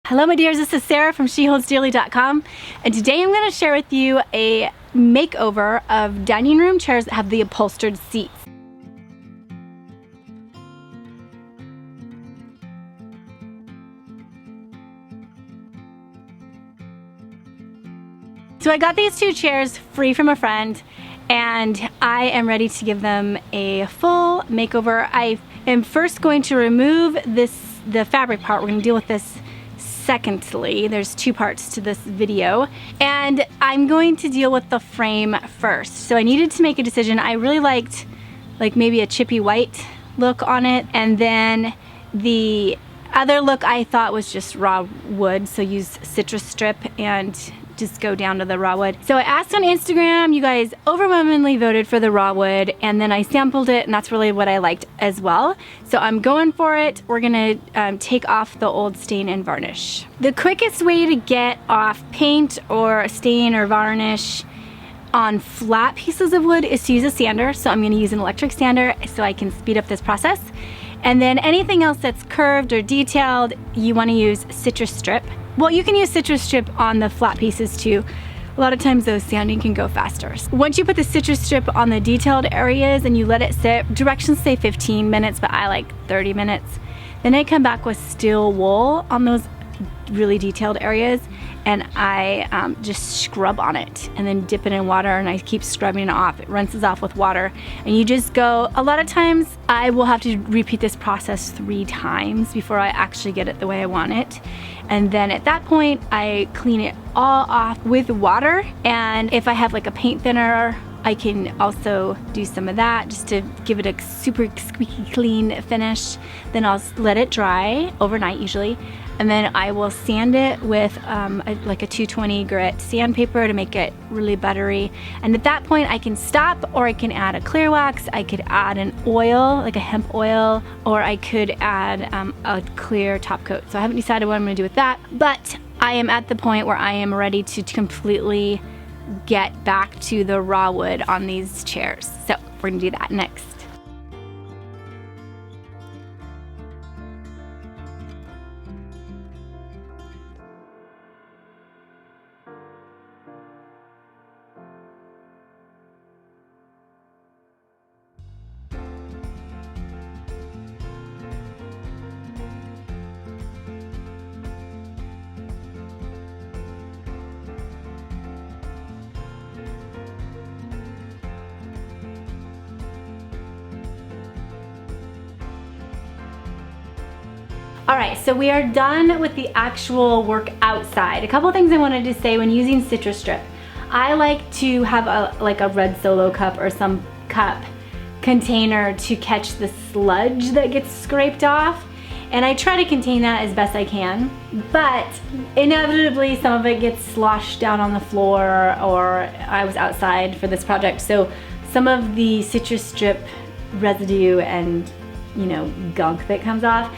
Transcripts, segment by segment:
Hello my dears, this is Sarah from SheHoldsDearly.com, and today I'm going to share with you a makeover of dining room chairs that have the upholstered seats. So I got these two chairs free from a friend, and I am ready to give them a full makeover. I am first going to remove the fabric part. We're going to deal with this secondly. There's two parts to this video, and I'm going to deal with the frame first. So I needed to make a decision. I really liked like maybe a chippy white look on it, and then the other look I thought was just raw wood, so use citrus strip and just go down to the raw wood. So I asked on Instagram, you guys overwhelmingly voted for the raw wood, and then I sampled it, and that's really what I liked as well. So I'm going for it. We're gonna take off the old stain and varnish. The quickest way to get off paint or stain or varnish on flat pieces of wood is to use a sander. So I'm gonna use an electric sander so I can speed up this process. And then anything else that's curved or detailed, you wanna use citrus strip. Well, you can use citrus strip on the flat pieces too. A lot of times those sanding can go faster. Once you put the citrus strip on the detailed areas and you let it sit, directions say 15 minutes, but I like 30 minutes. Then I come back with steel wool on those really detailed areas, and I just scrub on it and then dip it in water, and I keep scrubbing it off. It rinses off with water, and you just go, a lot of times I will have to repeat this process 3 times before I actually get it the way I want it. And then at that point, I clean it all off with water, and if I have like a paint thinner, I can also do some of that just to give it a super squeaky clean finish. Then I'll let it dry overnight usually, and then I will sand it with like a 220 grit sandpaper to make it really buttery. And at that point I can stop, or I can add a clear wax. I could add an oil, like a hemp oil, or I could add a clear top coat. So I haven't decided what I'm gonna do with that, but I am at the point where I am ready to completely get back to the raw wood on these chairs. So we're gonna do that next. All right, so we are done with the actual work outside. A couple of things I wanted to say when using citrus strip. I like to have like a red Solo cup or some cup container to catch the sludge that gets scraped off. And I try to contain that as best I can, but inevitably some of it gets sloshed down on the floor, or I was outside for this project, so some of the citrus strip residue and, you know, gunk that comes off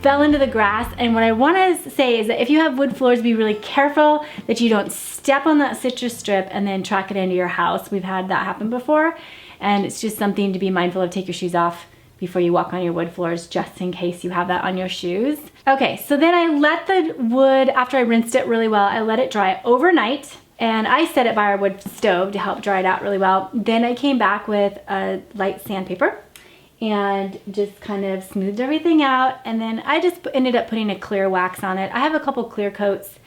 fell into the grass. And what I want to say is that if you have wood floors, be really careful that you don't step on that citrus strip and then track it into your house. We've had that happen before, and it's just something to be mindful of. Take your shoes off before you walk on your wood floors, just in case you have that on your shoes. Okay, so then I let the wood, after I rinsed it really well, I let it dry overnight, and I set it by our wood stove to help dry it out really well. Then I came back with a light sandpaper and just kind of smoothed everything out, and then I just ended up putting a clear wax on it. I have a couple clear coats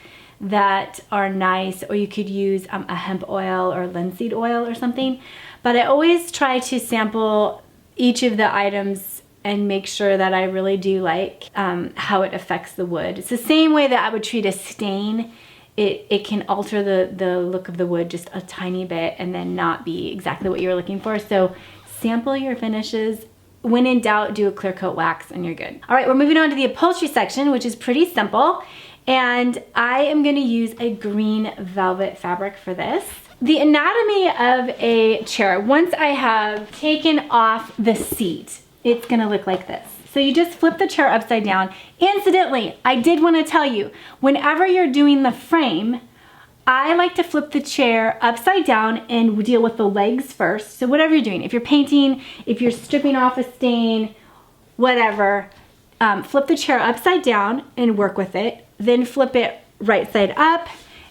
that are nice, or you could use a hemp oil or linseed oil or something, but I always try to sample each of the items and make sure that I really do like how it affects the wood. It's the same way that I would treat a stain. It can alter the look of the wood just a tiny bit and then not be exactly what you're looking for. So sample your finishes. When in doubt, do a clear coat wax and you're good. All right, we're moving on to the upholstery section, which is pretty simple. And I am gonna use a green velvet fabric for this. The anatomy of a chair, once I have taken off the seat, it's gonna look like this. So you just flip the chair upside down. Incidentally, I did wanna tell you, whenever you're doing the frame, I like to flip the chair upside down and deal with the legs first. So whatever you're doing, if you're painting, if you're stripping off a stain, whatever, flip the chair upside down and work with it, then flip it right side up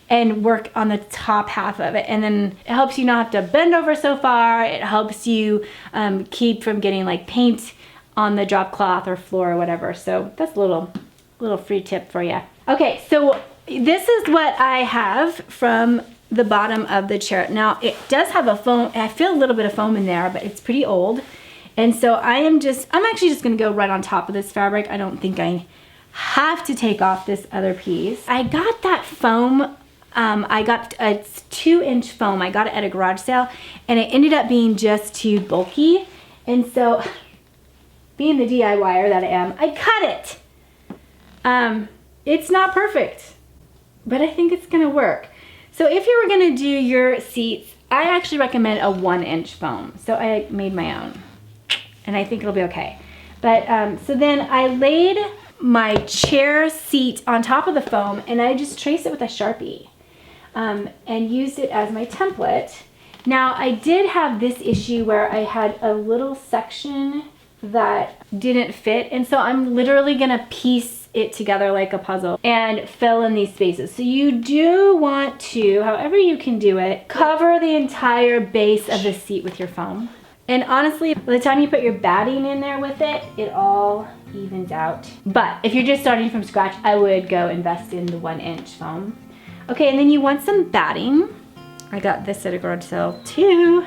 and work on the top half of it. And then it helps you not have to bend over so far. It helps you keep from getting like paint on the drop cloth or floor or whatever. So that's a little free tip for you. Okay, so this is what I have from the bottom of the chair. Now it does have a foam. I feel a little bit of foam in there, but it's pretty old. And so I'm actually just gonna go right on top of this fabric. I don't think I have to take off this other piece. I got that foam, I got a 2-inch foam. I got it at a garage sale and it ended up being just too bulky. And so being the DIYer that I am, I cut it. It's not perfect, but I think it's gonna work. So if you were gonna do your seats, I actually recommend a 1-inch foam. So I made my own and I think it'll be okay. But so then I laid my chair seat on top of the foam and I just traced it with a Sharpie and used it as my template. Now I did have this issue where I had a little section that didn't fit, and so I'm literally gonna piece it together like a puzzle and fill in these spaces. So you do want to, however you can do it, cover the entire base of the seat with your foam. And honestly, by the time you put your batting in there with it, it all evens out. But if you're just starting from scratch, I would go invest in the 1-inch foam. Okay, and then you want some batting. I got this at a garage sale too.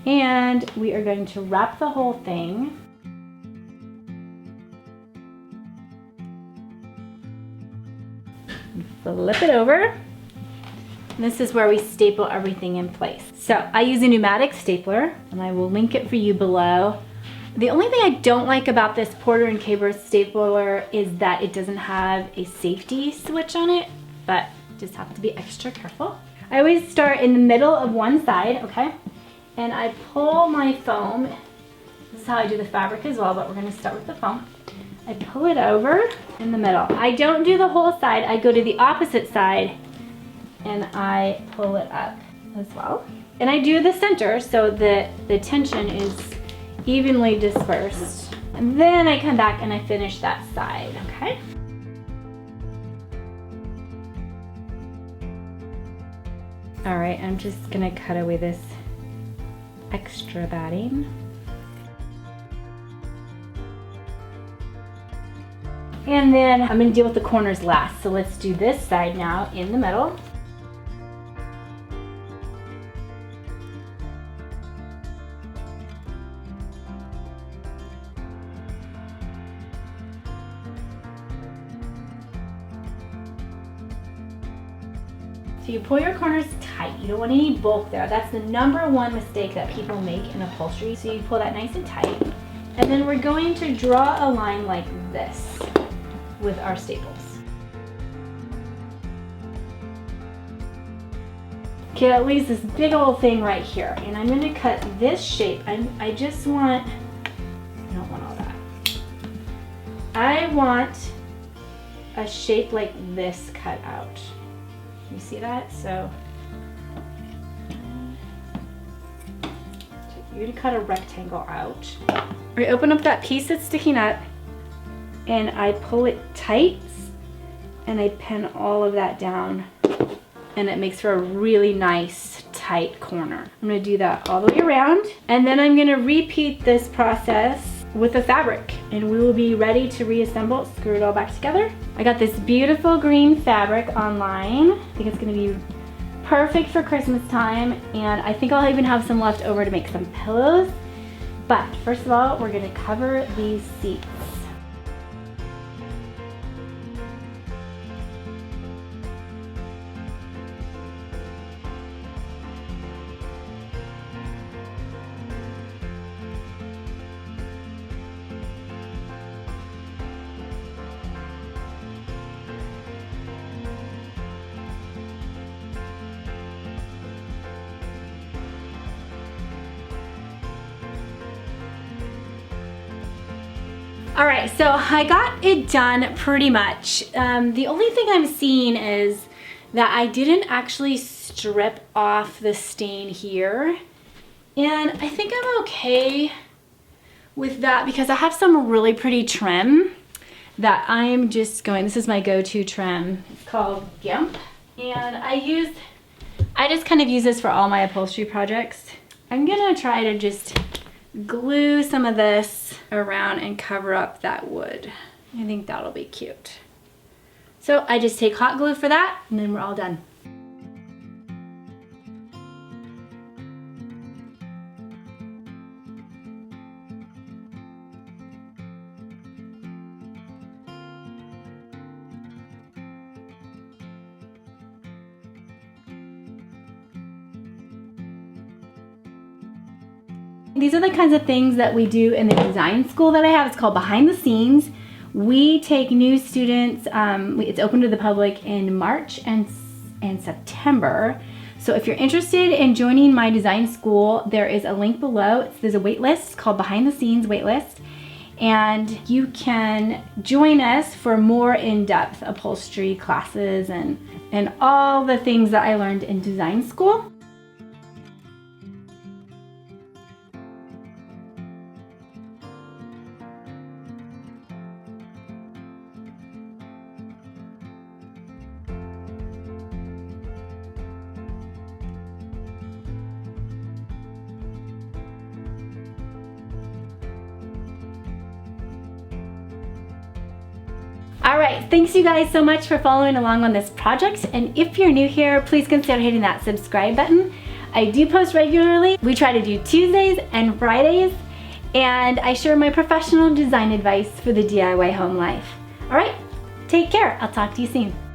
And we are going to wrap the whole thing. Flip it over. And this is where we staple everything in place. So I use a pneumatic stapler and I will link it for you below. The only thing I don't like about this Porter and Caber stapler is that it doesn't have a safety switch on it, but just have to be extra careful. I always start in the middle of one side, okay? And I pull my foam. This is how I do the fabric as well, but we're gonna start with the foam. I pull it over in the middle. I don't do the whole side. I go to the opposite side and I pull it up as well. And I do the center so that the tension is evenly dispersed. And then I come back and I finish that side, okay? All right, I'm just gonna cut away this extra batting. And then I'm gonna deal with the corners last. So let's do this side now in the middle. So you pull your corners tight. You don't want any bulk there. That's the #1 mistake that people make in upholstery. So you pull that nice and tight. And then we're going to draw a line like this with our staples. Okay, that leaves this big old thing right here. And I'm gonna cut this shape. I don't want all that. I want a shape like this cut out. You see that? So you're gonna cut a rectangle out. I open up that piece that's sticking up and I pull it tight and I pin all of that down and it makes for a really nice tight corner. I'm gonna do that all the way around and then I'm gonna repeat this process with the fabric and we will be ready to reassemble, screw it all back together. I got this beautiful green fabric online. I think it's gonna be perfect for Christmas time and I think I'll even have some left over to make some pillows. But first of all, we're gonna cover these seats. All right, so I got it done pretty much. The only thing I'm seeing is that I didn't actually strip off the stain here. And I think I'm okay with that because I have some really pretty trim. that I'm just going, this is my go-to trim. It's called GIMP. And I just kind of use this for all my upholstery projects. I'm gonna try to just glue some of this around and cover up that wood. I think that'll be cute. So I just take hot glue for that, and then we're all done. These are the kinds of things that we do in the design school that I have. It's called Behind the Scenes. We take new students, it's open to the public in March and September. So if you're interested in joining my design school, there is a link below. There's a wait list called Behind the Scenes waitlist. And you can join us for more in-depth upholstery classes and all the things that I learned in design school. All right, thanks you guys so much for following along on this project. And if you're new here, please consider hitting that subscribe button. I do post regularly. We try to do Tuesdays and Fridays, and I share my professional design advice for the DIY home life. All right, take care. I'll talk to you soon.